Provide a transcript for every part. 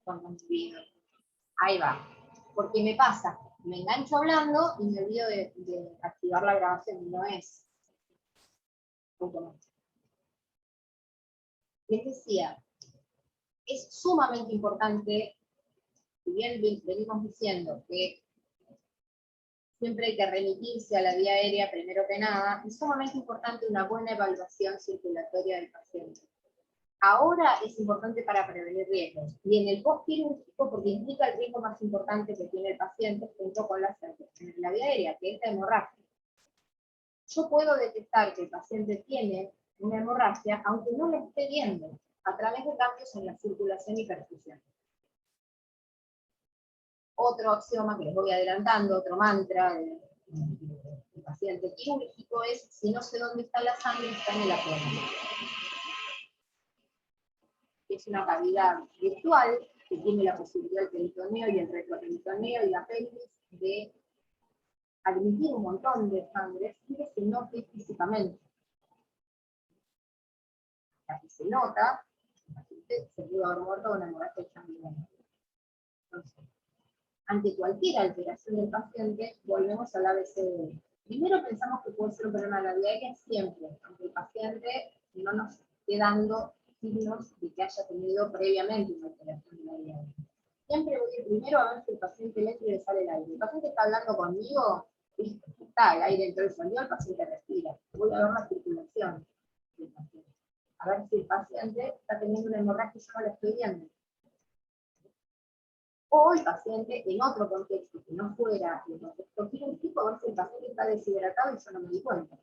cuando me olvido. Ahí va. Porque me pasa, me engancho hablando y me olvido de activar la grabación, y no es automático. Les decía, es sumamente importante, si bien venimos diciendo que siempre hay que remitirse a la vía aérea primero que nada, es sumamente importante una buena evaluación circulatoria del paciente. Ahora es importante para prevenir riesgos, y en el postquirúrgico porque implica el riesgo más importante que tiene el paciente junto con las infecciones de la vía aérea, que es la hemorragia. Yo puedo detectar que el paciente tiene una hemorragia, aunque no la esté viendo, a través de cambios en la circulación y perfusión. Otro axioma que les voy adelantando, otro mantra del paciente quirúrgico es: si no sé dónde está la sangre, está en el abdomen. Es una cavidad virtual que tiene la posibilidad del peritoneo y el retroperitoneo y la pelvis de admitir un montón de sangre y que se note físicamente. La que se nota, el paciente se pudo haber muerto de una hemorragia sanguínea. Entonces, ante cualquier alteración del paciente, volvemos al ABCD. Primero pensamos que puede ser un problema de la vía aérea siempre, aunque el paciente no nos esté dando signos de que haya tenido previamente una alteración de la vía aérea. Siempre voy a ir primero a ver si el paciente le entra y le sale el aire. El paciente está hablando conmigo, está el aire dentro del sonido, el paciente respira. Voy a ver la circulación del paciente. A ver si el paciente está teniendo una hemorragia y yo no la estoy viendo. O el paciente en otro contexto, que no fuera el contexto quirúrgico, a ver si el paciente está deshidratado y yo no me di cuenta.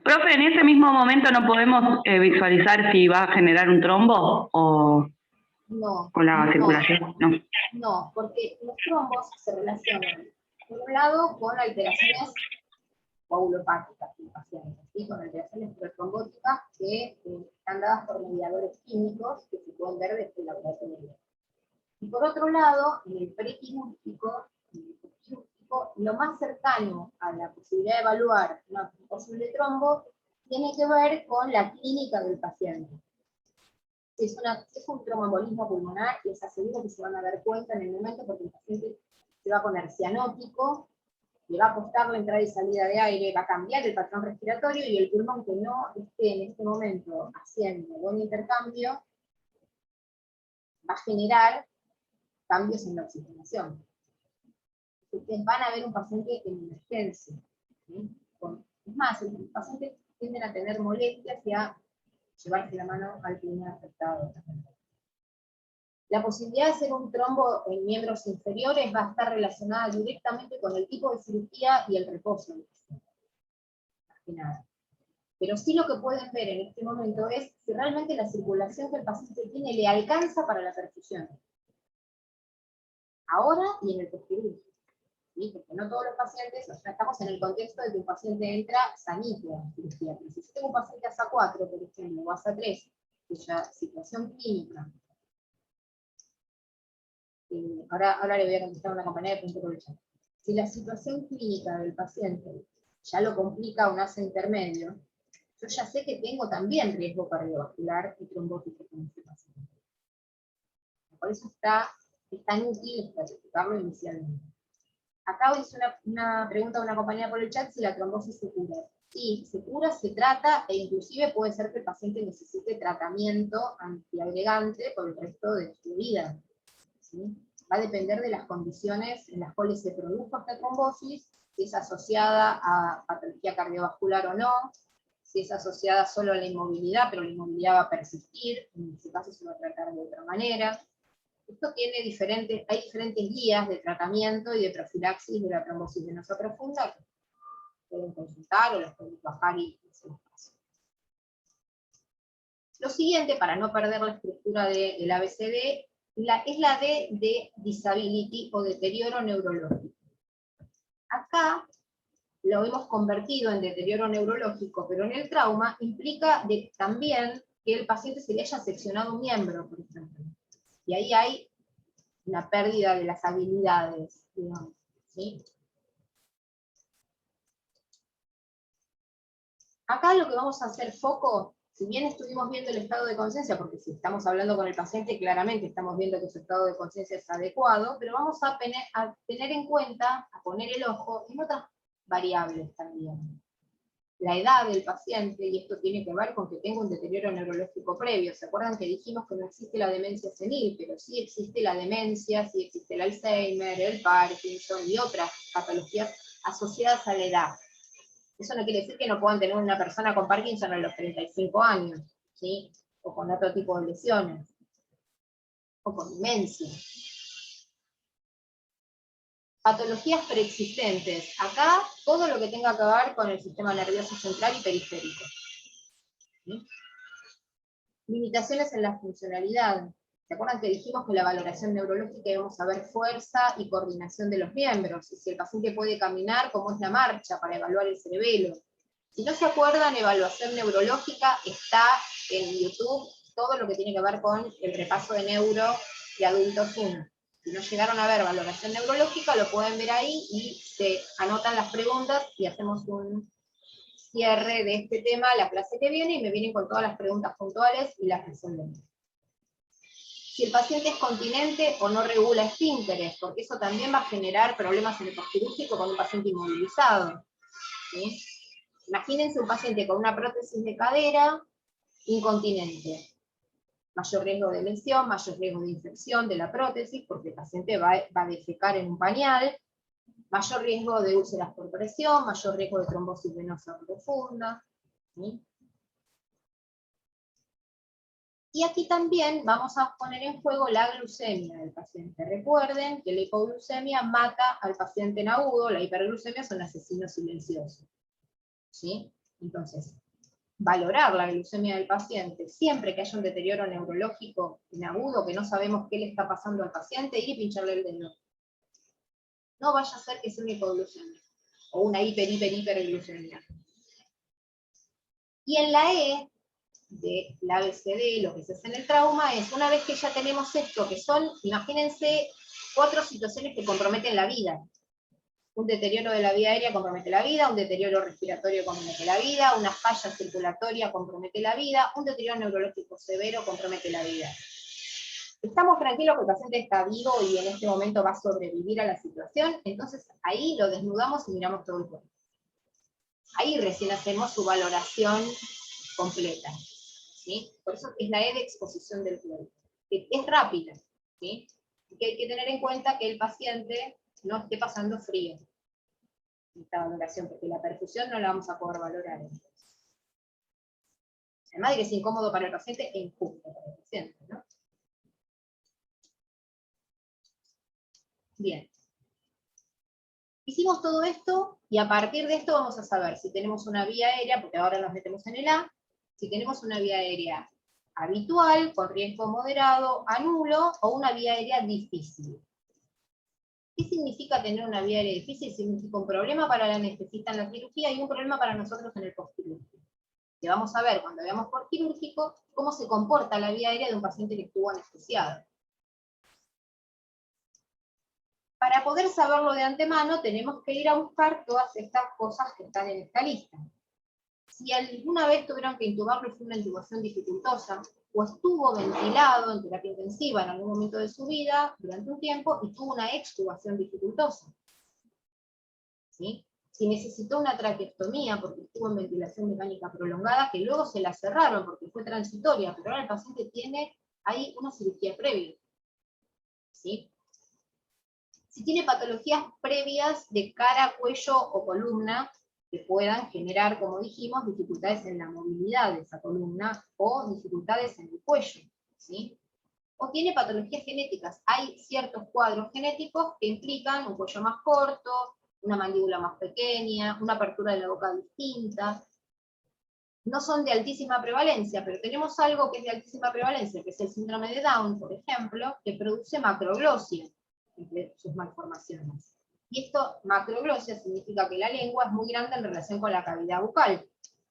Profe, en ese mismo momento no podemos visualizar si va a generar un trombo o la circulación. No, porque los trombos se relacionan, por un lado, con alteraciones coagulopáticas del paciente, ¿sí? Con alteraciones protrombóticas que están dadas por mediadores químicos que se pueden ver desde la laboratorio. Y por otro lado, en el prequirúrgico, lo más cercano a la posibilidad de evaluar una posible trombo tiene que ver con la clínica del paciente. Si es un tromboembolismo pulmonar, les aseguro que se van a dar cuenta en el momento, porque el paciente se va a poner cianótico, le va a costar la entrada y salida de aire, va a cambiar el patrón respiratorio, y el pulmón que no esté en este momento haciendo buen intercambio va a generar cambios en la oxigenación. Ustedes van a ver un paciente en emergencia, ¿sí? Es más, los pacientes tienden a tener molestias y a llevarse la mano al pulmón afectado. La posibilidad de hacer un trombo en miembros inferiores va a estar relacionada directamente con el tipo de cirugía y el reposo del paciente. Más que nada. Pero sí lo que pueden ver en este momento es si realmente la circulación que el paciente tiene le alcanza para la perfusión. Ahora y en el postquirúrgico. ¿Sí? Porque no todos los pacientes, o sea, estamos en el contexto de que un paciente entra sanito a cirugía. Pero si yo tengo un paciente ASA4, por ejemplo, o ASA3, cuya situación clínica, ahora le voy a contestar a una compañera de punto por el chat. Si la situación clínica del paciente ya lo complica un ASA intermedio, yo ya sé que tengo también riesgo cardiovascular y trombótico con este paciente. Por eso es tan útil estratificarlo inicialmente. Acá hice una pregunta a una compañera por el chat si la trombosis se cura. Sí, se cura, se trata, e inclusive puede ser que el paciente necesite tratamiento antiagregante por el resto de su vida. ¿Sí? Va a depender de las condiciones en las cuales se produjo esta trombosis, si es asociada a patología cardiovascular o no, si es asociada solo a la inmovilidad, pero la inmovilidad va a persistir, en ese caso se va a tratar de otra manera. Esto tiene hay diferentes guías de tratamiento y de profilaxis de la trombosis venosa profunda, que pueden consultar o las pueden bajar y hacer un paso. Lo siguiente, para no perder la estructura del ABCD, es la D de disability o deterioro neurológico. Acá lo hemos convertido en deterioro neurológico, pero en el trauma implica también que el paciente se le haya seccionado un miembro, por ejemplo. Y ahí hay una pérdida de las habilidades, digamos, ¿sí? Acá lo que vamos a hacer foco si bien estuvimos viendo el estado de conciencia, porque si estamos hablando con el paciente, claramente estamos viendo que su estado de conciencia es adecuado, pero vamos a tener en cuenta, a poner el ojo en otras variables también. La edad del paciente, y esto tiene que ver con que tenga un deterioro neurológico previo. ¿Se acuerdan que dijimos que no existe la demencia senil? Pero sí existe la demencia, sí existe el Alzheimer, el Parkinson y otras patologías asociadas a la edad. Eso no quiere decir que no puedan tener una persona con Parkinson a los 35 años, ¿sí? O con otro tipo de lesiones, o con demencia. Patologías preexistentes. Acá todo lo que tenga que ver con el sistema nervioso central y periférico. ¿Sí? Limitaciones en la funcionalidad. ¿Se acuerdan que dijimos que la valoración neurológica íbamos a ver fuerza y coordinación de los miembros? Y si el paciente puede caminar, cómo es la marcha para evaluar el cerebelo. Si no se acuerdan, evaluación neurológica está en YouTube, todo lo que tiene que ver con el repaso de neuro de adultos 1. Si no llegaron a ver valoración neurológica, lo pueden ver ahí y se anotan las preguntas y hacemos un cierre de este tema la clase que viene y me vienen con todas las preguntas puntuales y las resolvemos. Si el paciente es continente o no regula esfínteres, porque eso también va a generar problemas en el postquirúrgico con un paciente inmovilizado. ¿Sí? Imagínense un paciente con una prótesis de cadera incontinente. Mayor riesgo de lesión, mayor riesgo de infección de la prótesis, porque el paciente va a defecar en un pañal, mayor riesgo de úlceras por presión, mayor riesgo de trombosis venosa profunda. ¿Sí? Y aquí también vamos a poner en juego la glucemia del paciente. Recuerden que la hipoglucemia mata al paciente en agudo, la hiperglucemia es un asesino silencioso. ¿Sí? Entonces, valorar la glucemia del paciente, siempre que haya un deterioro neurológico en agudo, que no sabemos qué le está pasando al paciente, ir y pincharle el dedo. No vaya a ser que sea una hipoglucemia, o una hiperglucemia. Y en la E, de la ABCD, lo que se hace en el trauma, es una vez que ya tenemos esto, que son, imagínense, 4 situaciones que comprometen la vida. Un deterioro de la vía aérea compromete la vida, un deterioro respiratorio compromete la vida, una falla circulatoria compromete la vida, un deterioro neurológico severo compromete la vida. Estamos tranquilos que el paciente está vivo y en este momento va a sobrevivir a la situación, entonces ahí lo desnudamos y miramos todo el cuerpo. Ahí recién hacemos su valoración completa. ¿Sí? Por eso es la E de exposición del cuerpo. Es rápida, ¿sí? Que hay que tener en cuenta que el paciente no esté pasando frío en esta valoración, porque la perfusión no la vamos a poder valorar. Entonces. Además de que es incómodo para el paciente e injusto para el paciente, ¿no? Bien. Hicimos todo esto, y a partir de esto vamos a saber si tenemos una vía aérea, porque ahora nos metemos en el A, si tenemos una vía aérea habitual, con riesgo moderado, a nulo, o una vía aérea difícil. ¿Qué significa tener una vía aérea difícil? Significa un problema para el anestesista en la cirugía y un problema para nosotros en el postquirúrgico. Que vamos a ver cuando veamos postquirúrgico cómo se comporta la vía aérea de un paciente que estuvo anestesiado. Para poder saberlo de antemano, tenemos que ir a buscar todas estas cosas que están en esta lista. Si alguna vez tuvieron que intubarlo y fue una intubación dificultosa, o estuvo ventilado en terapia intensiva en algún momento de su vida, durante un tiempo, y tuvo una extubación dificultosa. ¿Sí? Si necesitó una traqueostomía porque estuvo en ventilación mecánica prolongada, que luego se la cerraron porque fue transitoria, pero ahora el paciente tiene ahí una cirugía previa. ¿Sí? Si tiene patologías previas de cara, cuello o columna, que puedan generar, como dijimos, dificultades en la movilidad de esa columna o dificultades en el cuello, ¿sí? O tiene patologías genéticas. Hay ciertos cuadros genéticos que implican un cuello más corto, una mandíbula más pequeña, una apertura de la boca distinta. No son de altísima prevalencia, pero tenemos algo que es de altísima prevalencia, que es el síndrome de Down, por ejemplo, que produce macroglosia entre sus malformaciones. Y esto, macroglosia, significa que la lengua es muy grande en relación con la cavidad bucal.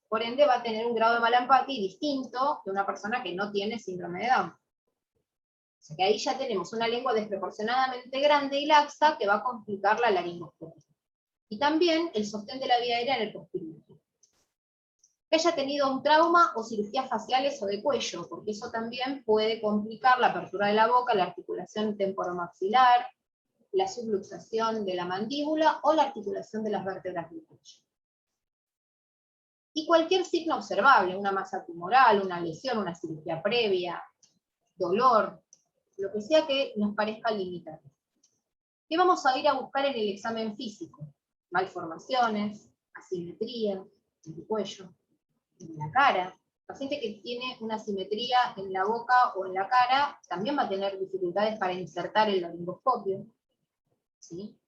Por ende, va a tener un grado de malampati distinto que una persona que no tiene síndrome de Down. O sea que ahí ya tenemos una lengua desproporcionadamente grande y laxa que va a complicar la laringoscopia. Y también el sostén de la vía aérea en el postquirúrgico. que haya tenido un trauma o cirugías faciales o de cuello, porque eso también puede complicar la apertura de la boca, la articulación temporomaxilar, la subluxación de la mandíbula o la articulación de las vértebras del cuello. Y cualquier signo observable, una masa tumoral, una lesión, una cirugía previa, dolor, lo que sea que nos parezca limitante. ¿Qué vamos a ir a buscar en el examen físico? Malformaciones, asimetría en el cuello, en la cara. El paciente que tiene una asimetría en la boca o en la cara también va a tener dificultades para insertar el laringoscopio. ¿Sí?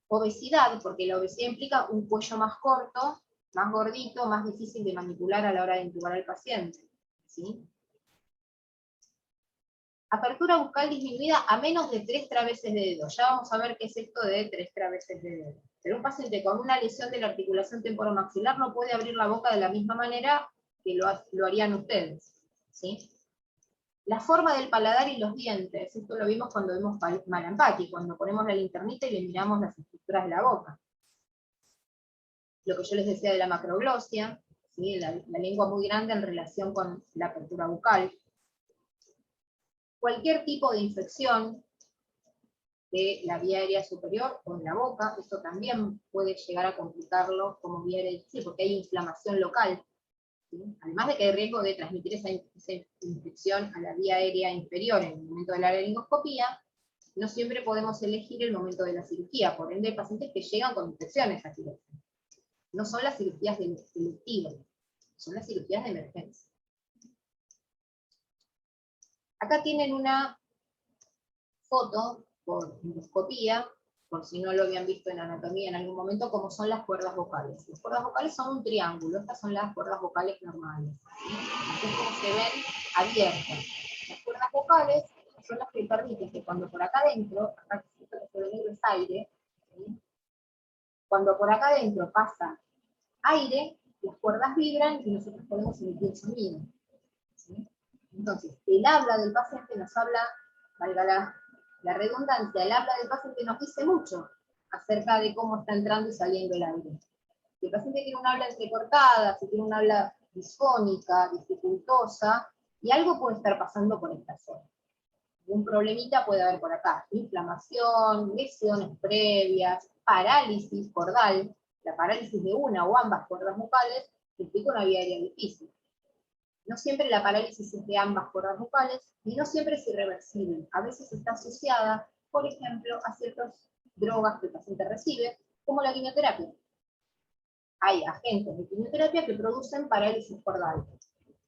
Obesidad, porque la obesidad implica un cuello más corto, más gordito, más difícil de manipular a la hora de intubar al paciente. ¿Sí? Apertura bucal disminuida a menos de 3 traveses de dedo. Ya vamos a ver qué es esto de 3 traveses de dedo. Pero un paciente con una lesión de la articulación temporomaxilar no puede abrir la boca de la misma manera que lo harían ustedes. ¿Sí? La forma del paladar y los dientes, esto lo vimos cuando vimos Malampati, cuando ponemos la linternita y le miramos las estructuras de la boca. Lo que yo les decía de la macroglosia, ¿sí? la lengua muy grande en relación con la apertura bucal. Cualquier tipo de infección de la vía aérea superior o en la boca, esto también puede llegar a complicarlo como vía aérea, sí, porque hay inflamación local. ¿Sí? Además de que hay riesgo de transmitir esa infección a la vía aérea inferior en el momento de la laringoscopía, no siempre podemos elegir el momento de la cirugía, por ende hay pacientes que llegan con infecciones a cirugía. No son las cirugías electivas, son las cirugías de emergencia. Acá tienen una foto por endoscopía, por si no lo habían visto en anatomía en algún momento, como son las cuerdas vocales. Las cuerdas vocales son un triángulo, estas son las cuerdas vocales normales. ¿Sí? Es como se ven abiertas. Las cuerdas vocales son las que permiten que cuando por acá adentro, acá se ve negro es aire, ¿sí? Cuando por acá adentro pasa aire, las cuerdas vibran y nosotros podemos emitir sonido. ¿Sí? Entonces, el habla del paciente nos habla, valga la redundancia, el habla del paciente nos dice mucho acerca de cómo está entrando y saliendo el aire. Si el paciente tiene un habla entrecortada, si tiene un habla disfónica, dificultosa, y algo puede estar pasando por esta zona. Un problemita puede haber por acá, inflamación, lesiones previas, parálisis cordal, la parálisis de una o ambas cuerdas vocales, implica una vía aérea difícil. No siempre la parálisis es de ambas cuerdas vocales, y no siempre es irreversible. A veces está asociada, por ejemplo, a ciertas drogas que el paciente recibe, como la quimioterapia. Hay agentes de quimioterapia que producen parálisis cordal.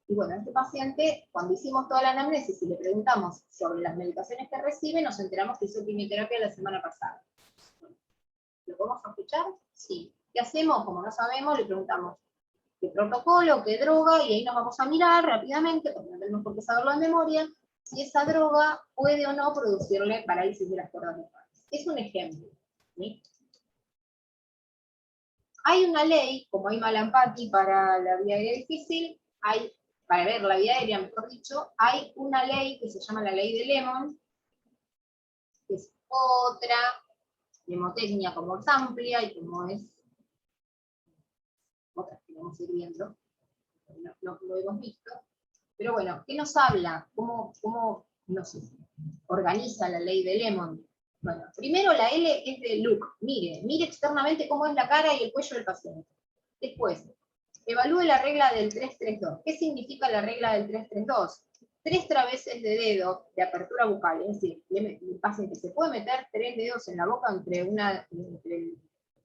Y bueno, este paciente, cuando hicimos toda la anamnesis y le preguntamos sobre las medicaciones que recibe, nos enteramos que hizo quimioterapia la semana pasada. ¿Lo podemos escuchar? Sí. ¿Qué hacemos? Como no sabemos, le preguntamos qué protocolo, qué droga, y ahí nos vamos a mirar rápidamente, porque no tenemos por qué saberlo de memoria, si esa droga puede o no producirle parálisis de las cuerdas vocales. Es un ejemplo. ¿Sí? Hay una ley, como hay Malampati para la vía aérea difícil, para ver la vía aérea, mejor dicho, hay una ley que se llama la ley de Lemon, que es otra mnemotecnia como es amplia y como es otras que vamos a ir viendo, no lo hemos visto. Pero bueno, ¿qué nos habla? ¿Cómo nos organiza la ley de Lemon? Bueno, primero la L es de look, mire externamente cómo es la cara y el cuello del paciente. Después, evalúe la regla del 332. ¿Qué significa la regla del 332? 3 traveses de dedo de apertura bucal, es decir, el paciente se puede meter 3 dedos en la boca entre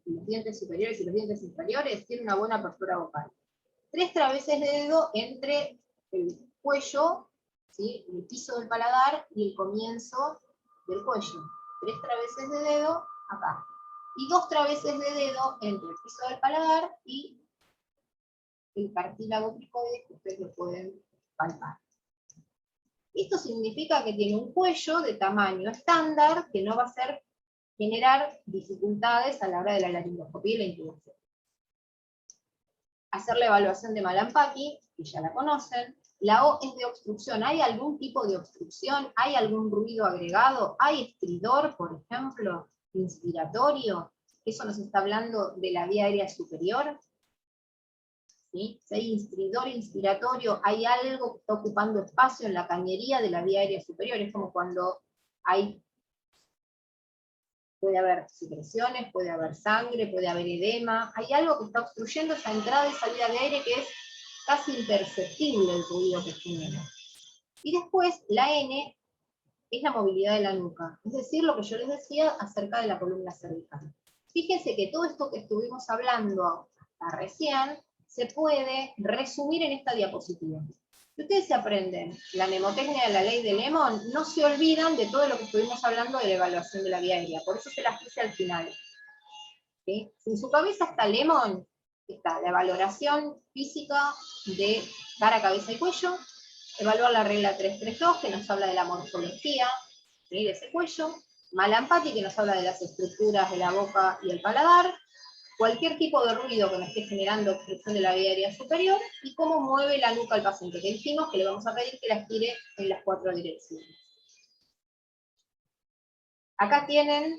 los dientes superiores y los dientes inferiores, tiene una buena apertura bucal. 3 traveses de dedo entre el cuello, ¿sí? El piso del paladar y el comienzo del cuello. 3 traveses de dedo acá. Y 2 traveses de dedo entre el piso del paladar y el cartílago cricoide, que ustedes lo pueden palpar. Esto significa que tiene un cuello de tamaño estándar que no va a generar dificultades a la hora de la laringoscopía y la intubación. Hacer la evaluación de Malampati, que ya la conocen. La O es de obstrucción. ¿Hay algún tipo de obstrucción? ¿Hay algún ruido agregado? ¿Hay estridor, por ejemplo, inspiratorio? Eso nos está hablando de la vía aérea superior. ¿sí? Si hay inspirador inspiratorio, hay algo que está ocupando espacio en la cañería de la vía aérea superior. Es como cuando puede haber secreciones, puede haber sangre, puede haber edema, hay algo que está obstruyendo esa entrada y salida de aire que es casi imperceptible el ruido que genera. Y después, la N es la movilidad de la nuca, es decir, lo que yo les decía acerca de la columna cervical. Fíjense que todo esto que estuvimos hablando hasta recién se puede resumir en esta diapositiva. Si ustedes se aprenden la mnemotecnia de la ley de Lemon, no se olvidan de todo lo que estuvimos hablando de la evaluación de la vía aérea, por eso se las puse al final. ¿Sí? Si en su cabeza está Lemon, está la valoración física de cara, cabeza y cuello, evaluar la regla 332, que nos habla de la morfología, ¿sí?, de ese cuello, Malampati, que nos habla de las estructuras de la boca y el paladar, cualquier tipo de ruido que nos esté generando obstrucción de la vía aérea superior, y cómo mueve la nuca al paciente, que dijimos que le vamos a pedir que la gire en las 4 direcciones. Acá tienen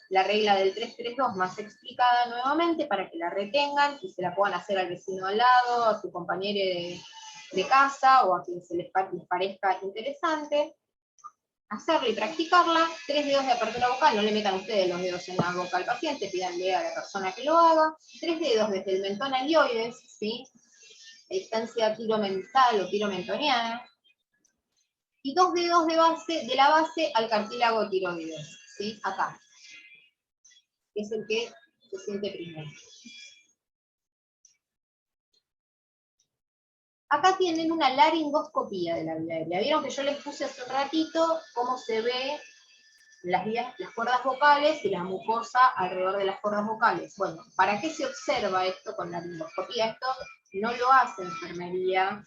la regla del 332 más explicada nuevamente para que la retengan y se la puedan hacer al vecino al lado, a su compañero de casa o a quien les parezca interesante. Hacerla y practicarla, 3 dedos de apertura vocal, no le metan ustedes los dedos en la boca al paciente, pídanle a la persona que lo haga, 3 dedos desde el mentón al ioides, ¿sí?, a distancia piromental o piromentoniana, y 2 dedos de la base al cartílago tiroides, ¿sí?, acá, que es el que se siente primero. Acá tienen una laringoscopía de la vía aérea. Vieron que yo les puse hace un ratito cómo se ve las cuerdas vocales y la mucosa alrededor de las cuerdas vocales. Bueno, ¿para qué se observa esto con la laringoscopía? Esto no lo hace enfermería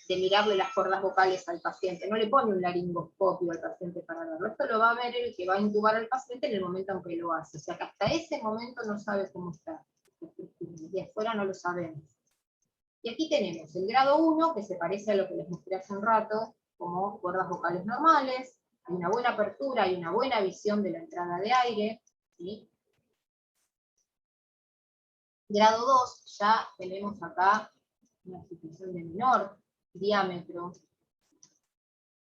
de mirarle las cuerdas vocales al paciente, no le pone un laringoscopio al paciente para verlo. Esto lo va a ver el que va a intubar al paciente en el momento en que lo hace. O sea que hasta ese momento no sabe cómo está. Y afuera no lo sabemos. Y aquí tenemos el grado 1, que se parece a lo que les mostré hace un rato, como cuerdas vocales normales, hay una buena apertura, hay una buena visión de la entrada de aire, ¿sí? Grado 2, ya tenemos acá una situación de menor diámetro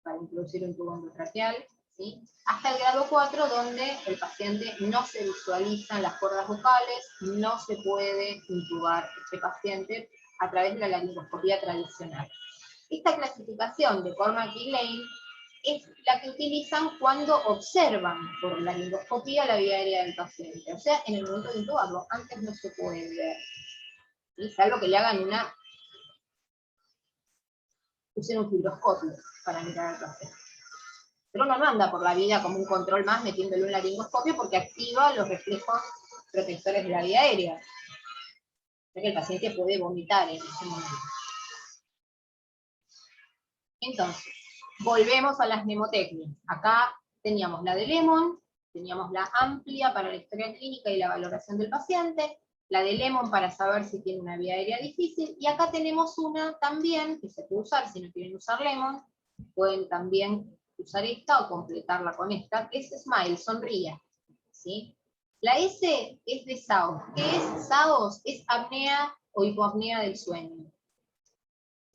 para introducir un tubo endotraqueal, ¿sí?, hasta el grado 4, donde el paciente no se visualizan las cuerdas vocales, no se puede intubar este paciente a través de la laringoscopía tradicional. Esta clasificación de Cormack y Lane es la que utilizan cuando observan por laringoscopía la vía aérea del paciente, o sea, en el momento de intubarlo, antes no se puede ver. ¿Sí? Salvo que le hagan usen un fibroscopio para mirar al paciente. Pero uno no anda por la vida como un control más metiéndole un laringoscopio porque activa los reflejos protectores de la vía aérea. O sea que el paciente puede vomitar en ese momento. Entonces, volvemos a las mnemotecnias. Acá teníamos la de Lemon, teníamos la amplia para la historia clínica y la valoración del paciente, la de Lemon para saber si tiene una vía aérea difícil, y acá tenemos una también que se puede usar, si no quieren usar Lemon, pueden también usar esta o completarla con esta, que es Smile, sonría, ¿sí? La S es de SAOS. ¿Qué es SAOS? Es apnea o hipoapnea del sueño.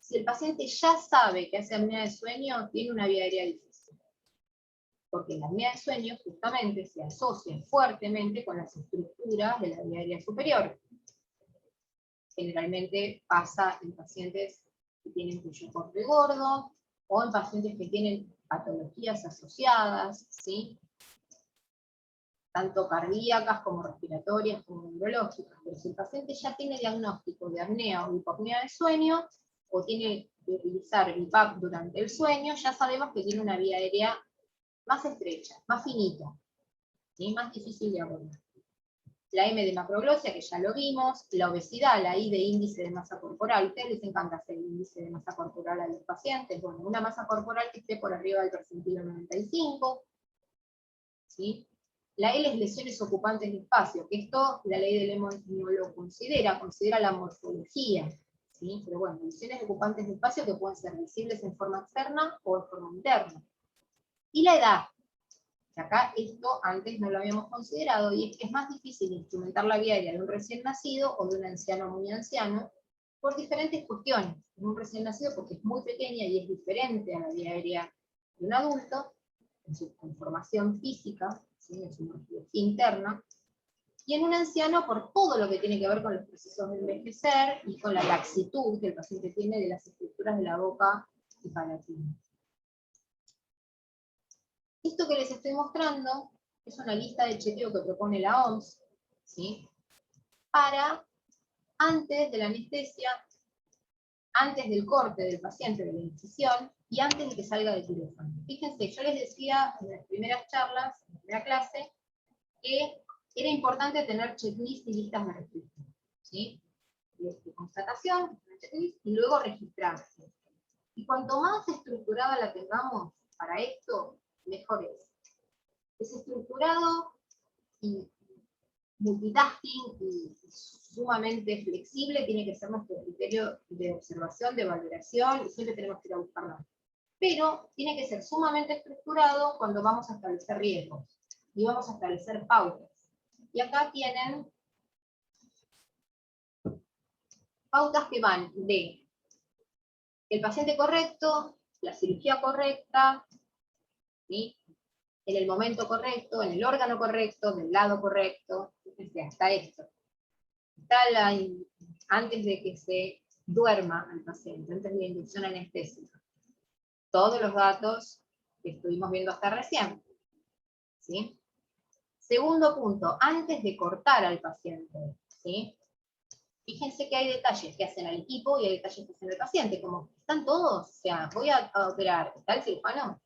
Si el paciente ya sabe que hace apnea de sueño, tiene una vía aérea difícil. Porque la apnea de sueño justamente se asocia fuertemente con las estructuras de la vía aérea superior. Generalmente pasa en pacientes que tienen cuello corto y gordo, o en pacientes que tienen patologías asociadas, ¿sí?, tanto cardíacas como respiratorias como neurológicas. Pero si el paciente ya tiene diagnóstico de apnea o hipopnea de sueño, o tiene que utilizar BiPAP durante el sueño, ya sabemos que tiene una vía aérea más estrecha, más finita, ¿sí?, más difícil de abordar. La M de macroglosia, que ya lo vimos, la obesidad, la I de índice de masa corporal. A ustedes les encanta hacer el índice de masa corporal a los pacientes. Bueno, una masa corporal que esté por arriba del percentilo 95, ¿sí? La L es lesiones ocupantes de espacio, que esto la ley de Lemon no lo considera la morfología, ¿sí? Pero bueno, lesiones ocupantes de espacio que pueden ser visibles en forma externa o en forma interna. Y la edad, que acá esto antes no lo habíamos considerado, y es que es más difícil instrumentar la vía aérea de un recién nacido o de un anciano muy anciano por diferentes cuestiones. En un recién nacido porque es muy pequeña y es diferente a la vía aérea de un adulto, en su conformación física, ¿sí? En su morfología interna, y en un anciano por todo lo que tiene que ver con los procesos de envejecer y con la laxitud que el paciente tiene de las estructuras de la boca y palatina. Esto que les estoy mostrando es una lista de chequeo que propone la OMS, ¿sí? Para antes de la anestesia, antes del corte del paciente, de la incisión, y antes de que salga del quirófano. Fíjense, yo les decía en las primeras charlas, en la primera clase, que era importante tener checklist y listas de registro, ¿sí? De constatación, checklist, y luego registrarse. Y cuanto más estructurada la tengamos para esto, mejor es. Desestructurado y multitasking y sumamente flexible tiene que ser nuestro criterio de observación, de valoración, y siempre tenemos que ir a buscarlo. Pero tiene que ser sumamente estructurado cuando vamos a establecer riesgos y vamos a establecer pautas. Y acá tienen pautas que van de el paciente correcto, la cirugía correcta, ¿sí? En el momento correcto, en el órgano correcto, del lado correcto, hasta esto. Antes de que se duerma al paciente, antes de la inducción anestésica. Todos los datos que estuvimos viendo hasta recién. ¿Sí? Segundo punto, antes de cortar al paciente. ¿Sí? Fíjense que hay detalles que hacen al equipo y hay detalles que hacen al paciente, como están todos, o sea, voy a operar, ¿está el cirujano?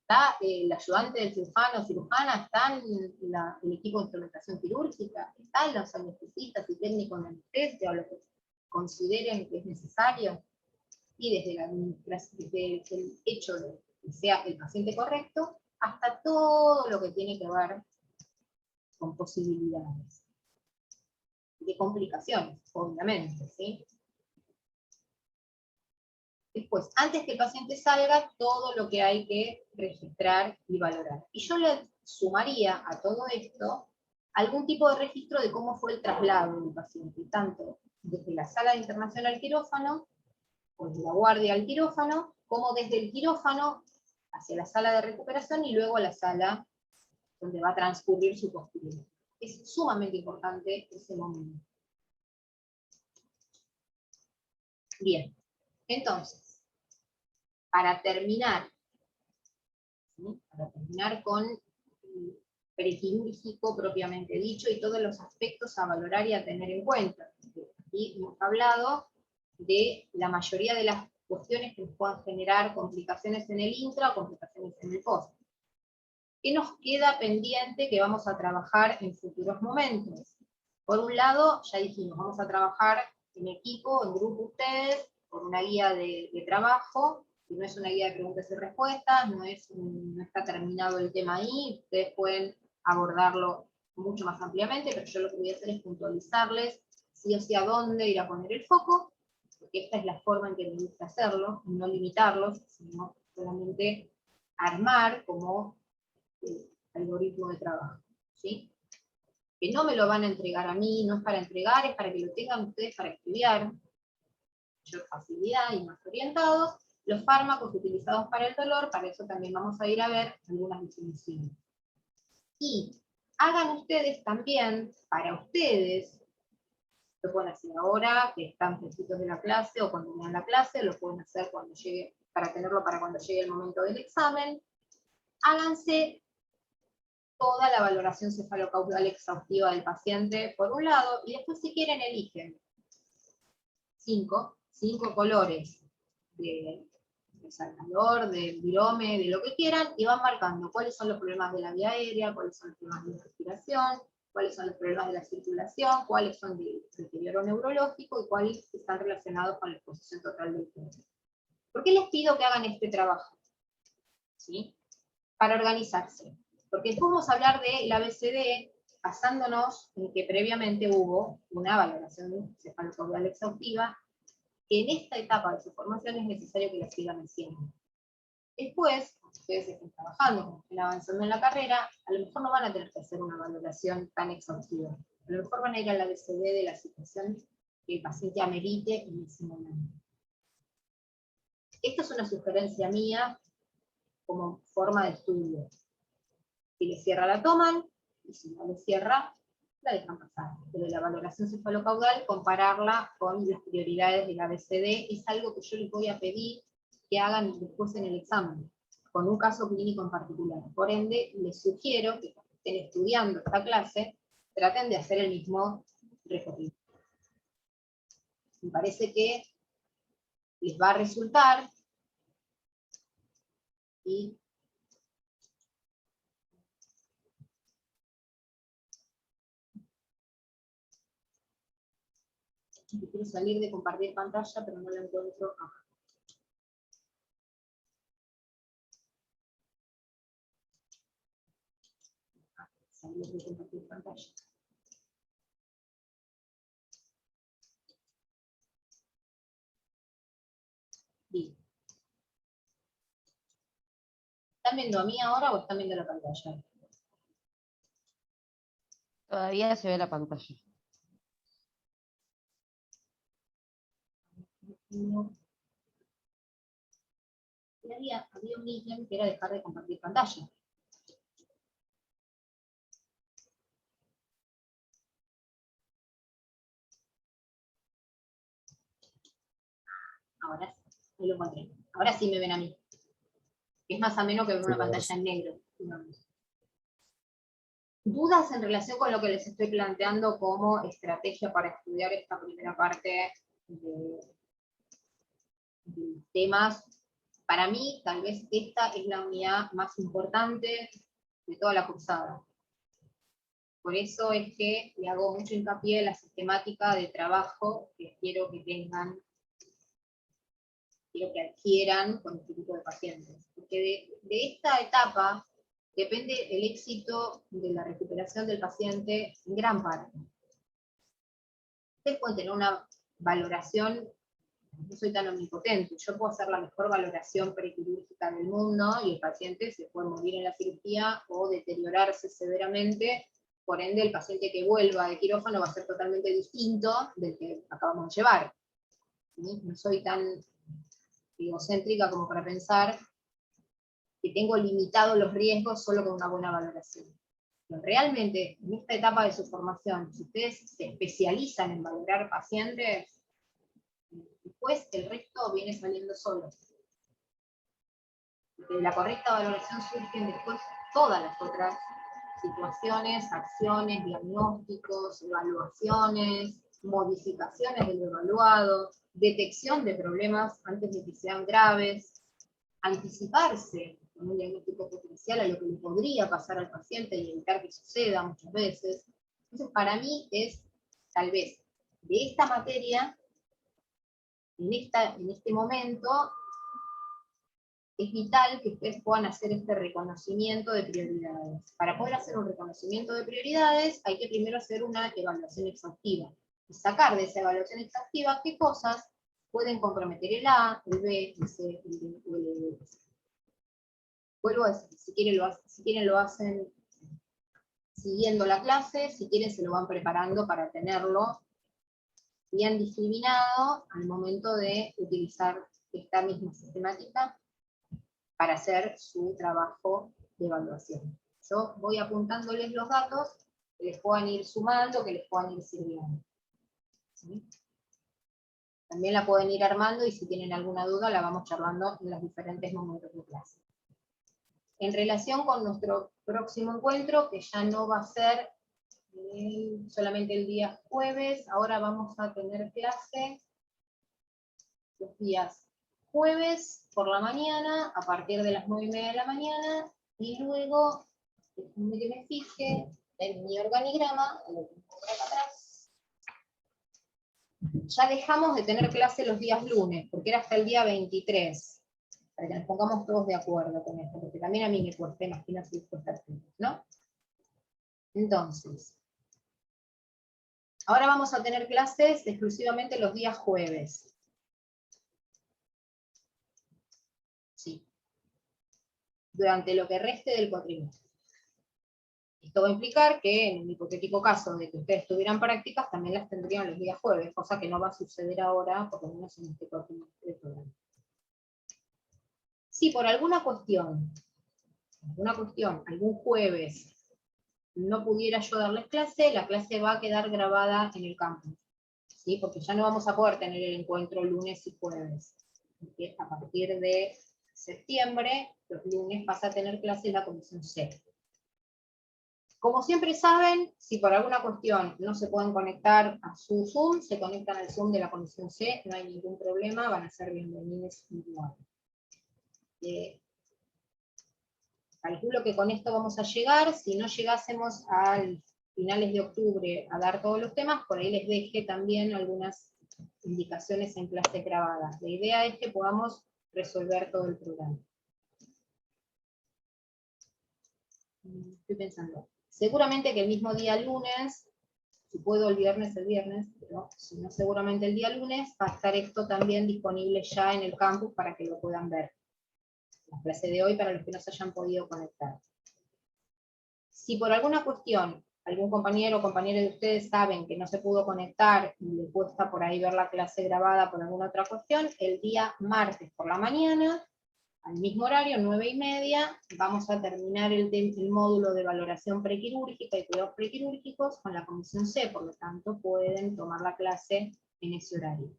¿Está el ayudante del cirujana? ¿Está el equipo de instrumentación quirúrgica? ¿Están los anestesistas y técnicos de anestesia o lo que consideren que es necesario? Y desde el hecho de que sea el paciente correcto, hasta todo lo que tiene que ver con posibilidades de complicaciones, obviamente, ¿sí? Después, antes que el paciente salga, todo lo que hay que registrar y valorar. Y yo le sumaría a todo esto algún tipo de registro de cómo fue el traslado del paciente, tanto desde la sala de internación al quirófano, o desde la guardia al quirófano, como desde el quirófano hacia la sala de recuperación y luego a la sala donde va a transcurrir su posterior. Es sumamente importante ese momento. Bien, entonces, para terminar, ¿sí? Para terminar con el prequirúrgico propiamente dicho y todos los aspectos a valorar y a tener en cuenta. Aquí hemos hablado de la mayoría de las cuestiones que nos puedan generar complicaciones en el intra o complicaciones en el post. ¿Qué nos queda pendiente que vamos a trabajar en futuros momentos? Por un lado, ya dijimos, vamos a trabajar en equipo, en grupo ustedes, con una guía de trabajo, que no es una guía de preguntas y respuestas, no está terminado el tema ahí, ustedes pueden abordarlo mucho más ampliamente, pero yo lo que voy a hacer es puntualizarles sí o sí a dónde ir a poner el foco, porque esta es la forma en que me gusta hacerlo, no limitarlos, sino solamente armar como algoritmo de trabajo, ¿sí? Que no me lo van a entregar a mí, no es para entregar, es para que lo tengan ustedes para estudiar, mayor facilidad y más orientados. Los fármacos utilizados para el dolor, para eso también vamos a ir a ver algunas definiciones. Y hagan ustedes también, para ustedes, lo pueden hacer ahora, que están fresquitos de la clase, o cuando vean la clase, lo pueden hacer cuando llegue, para tenerlo para cuando llegue el momento del examen. Háganse toda la valoración cefalocaudal exhaustiva del paciente, por un lado, y después si quieren eligen cinco colores de Salvador, de virome, de lo que quieran, y van marcando cuáles son los problemas de la vía aérea, cuáles son los problemas de la respiración, cuáles son los problemas de la circulación, cuáles son del deterioro neurológico y cuáles están relacionados con la exposición total del cuerpo. ¿Por qué les pido que hagan este trabajo? ¿Sí? Para organizarse. Porque después vamos a hablar del ABCD, basándonos en que previamente hubo una valoración cefalocaudal exhaustiva, que en esta etapa de su formación es necesario que la sigan haciendo. Después, cuando ustedes estén trabajando, cuando estén avanzando en la carrera, a lo mejor no van a tener que hacer una valoración tan exhaustiva. A lo mejor van a ir al ABCD de la situación que el paciente amerite en ese momento. Esto es una sugerencia mía como forma de estudio. Si le cierra la toman, y si no le cierra, la dejan pasar. Pero la valoración cefalocaudal, compararla con las prioridades del ABCD, es algo que yo les voy a pedir que hagan después en el examen, con un caso clínico en particular. Por ende, les sugiero que cuando estén estudiando esta clase, traten de hacer el mismo recorrido. Me parece que les va a resultar, y quiero salir de compartir pantalla, pero no la encuentro acá. Salir de compartir pantalla. Bien. ¿Están viendo a mí ahora o están viendo la pantalla? Todavía se ve la pantalla. No. Había un ítem que era dejar de compartir pantalla. Ahora sí, lo encontré. Ahora sí me ven a mí. Es más ameno que ver una pantalla en negro. Digamos. ¿Dudas en relación con lo que les estoy planteando como estrategia para estudiar esta primera parte de temas? Para mí, tal vez esta es la unidad más importante de toda la cursada. Por eso es que le hago mucho hincapié en la sistemática de trabajo que quiero que tengan, quiero que adquieran con este tipo de pacientes. Porque de esta etapa depende el éxito de la recuperación del paciente en gran parte. Ustedes pueden tener una valoración, no soy tan omnipotente, yo puedo hacer la mejor valoración prequirúrgica del mundo y el paciente se puede morir en la cirugía o deteriorarse severamente. Por ende, el paciente que vuelva de quirófano va a ser totalmente distinto del que acabamos de llevar. ¿Sí? No soy tan egocéntrica como para pensar que tengo limitados los riesgos solo con una buena valoración. Pero realmente, en esta etapa de su formación, si ustedes se especializan en valorar pacientes, después el resto viene saliendo solo. De la correcta valoración surgen después todas las otras situaciones, acciones, diagnósticos, evaluaciones, modificaciones del evaluado, detección de problemas antes de que sean graves, anticiparse con un diagnóstico potencial a lo que le podría pasar al paciente y evitar que suceda muchas veces. Entonces, para mí es, tal vez, de esta materia, en este momento, es vital que ustedes puedan hacer este reconocimiento de prioridades. Para poder hacer un reconocimiento de prioridades, hay que primero hacer una evaluación exhaustiva. Y sacar de esa evaluación exhaustiva qué cosas pueden comprometer el A, el B, el C, el D o el E. Vuelvo a decir, si quieren lo hacen siguiendo la clase, si quieren se lo van preparando para tenerlo bien discriminado al momento de utilizar esta misma sistemática para hacer su trabajo de evaluación. Yo voy apuntándoles los datos que les puedan ir sumando, que les puedan ir sirviendo. ¿Sí? También la pueden ir armando y si tienen alguna duda la vamos charlando en los diferentes momentos de clase. En relación con nuestro próximo encuentro, que ya no va a ser solamente el día jueves, ahora vamos a tener clase los días jueves por la mañana, a partir de las 9:30 de la mañana, y luego, déjenme que me fije en mi organigrama, lo tengo por acá atrás, ya dejamos de tener clase los días lunes, porque era hasta el día 23, para que nos pongamos todos de acuerdo con esto, porque también a mí me cuesta, imagino si cuesta, ¿no? Entonces, ahora vamos a tener clases exclusivamente los días jueves. Sí. Durante lo que reste del cuatrimestre. Esto va a implicar que en el hipotético caso de que ustedes tuvieran prácticas, también las tendrían los días jueves, cosa que no va a suceder ahora, por lo menos en este corte de programa. Si por alguna cuestión, algún jueves, no pudiera yo darles clase, la clase va a quedar grabada en el campus, ¿sí? Porque ya no vamos a poder tener el encuentro lunes y jueves. Porque a partir de septiembre, los lunes pasa a tener clase la comisión C. Como siempre saben, si por alguna cuestión no se pueden conectar a su Zoom, se conectan al Zoom de la comisión C, no hay ningún problema, van a ser bienvenidos igual. Calculo que con esto vamos a llegar. Si no llegásemos a finales de octubre a dar todos los temas, por ahí les dejé también algunas indicaciones en clase grabadas. La idea es que podamos resolver todo el programa. Estoy pensando. Seguramente que el mismo día lunes, si puedo el viernes, pero si no, seguramente el día lunes va a estar esto también disponible ya en el campus para que lo puedan ver. La clase de hoy para los que no se hayan podido conectar. Si por alguna cuestión algún compañero o compañera de ustedes saben que no se pudo conectar y le cuesta por ahí ver la clase grabada por alguna otra cuestión, el día martes por la mañana, al mismo horario, 9:30, vamos a terminar el módulo de valoración prequirúrgica y cuidados prequirúrgicos con la comisión C, por lo tanto pueden tomar la clase en ese horario.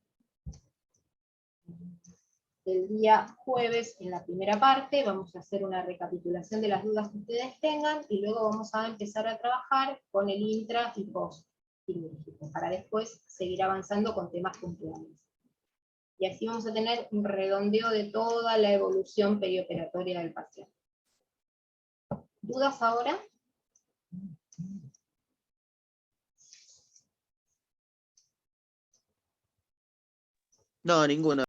El día jueves, en la primera parte, vamos a hacer una recapitulación de las dudas que ustedes tengan, y luego vamos a empezar a trabajar con el intra y post quirúrgico, para después seguir avanzando con temas puntuales. Y así vamos a tener un redondeo de toda la evolución perioperatoria del paciente. ¿Dudas ahora? No, ninguna.